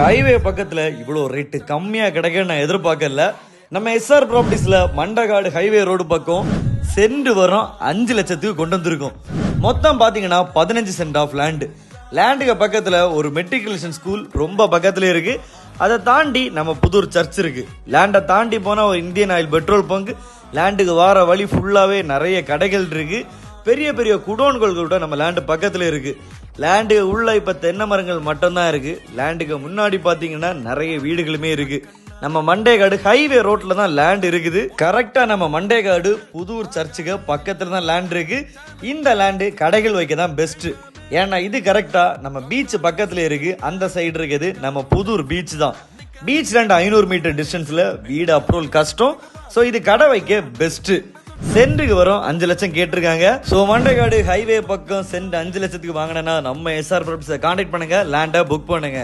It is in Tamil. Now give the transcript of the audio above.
ஹைவே பக்கத்துல இவ்வளோ ரேட்டு கம்மியா கிடைக்குன்னு நான் எதிர்பார்க்கல. நம்ம எஸ்ஆர் ப்ராப்பர்ட்டிஸ்ல மண்டகாடு ஹைவே ரோடு பக்கம் சென்ட் வரும் 5 லட்சத்துக்கு கொண்டு வந்திருக்கோம். மொத்தம் பாத்தீங்கன்னா 15 சென்ட் ஆஃப் லேண்டுக்கு பக்கத்துல ஒரு மெட்ரிகுலேஷன் ஸ்கூல் ரொம்ப பக்கத்துல இருக்கு. அதை தாண்டி நம்ம புதூர் சர்ச் இருக்கு. லேண்டை தாண்டி போனா ஒரு இந்தியன் ஆயில் பெட்ரோல் பங்க், லேண்டுக்கு வார வழி ஃபுல்லாவே நிறைய கடைகள் இருக்கு. பெரிய பெரிய குடோன்கள் கூட நம்ம லேண்டு பக்கத்துல இருக்கு. லேண்டு உள்ள இப்ப தென்னை மரங்கள் மட்டும்தான் இருக்கு. லேண்டுக்கு முன்னாடி பாத்தீங்கன்னா நிறைய வீடுகளுமே இருக்கு. நம்ம மண்டேகாடு ஹைவே ரோட்ல தான் லேண்ட் இருக்குது. கரெக்டா நம்ம மண்டேகாடு புதூர் சர்ச்சுக்கு பக்கத்துல தான் லேண்ட் இருக்கு. இந்த லேண்டு கடைகள் வைக்க தான் பெஸ்ட். ஏன்னா இது கரெக்டா நம்ம பீச் பக்கத்துல இருக்கு. அந்த சைடு இருக்குது நம்ம புதூர் பீச் தான். பீச் லேண்ட் 500 மீட்டர் டிஸ்டன்ஸ்ல வீடு அப்ரூவல் கஷ்டம். சோ இது கடை வைக்க பெஸ்ட். சென்ட்டுக்கு வரும் 5 லட்சம் கேட்டிருக்காங்க. சோ மண்டேகாடு ஹைவே பக்கம் சென்ட் 5 லட்சத்துக்கு வாங்கினா நம்ம எஸ்ஆர் ப்ராப்பர்ட்டிஸை கான்டாக்ட் பண்ணுங்க, லேண்டை புக் பண்ணுங்க.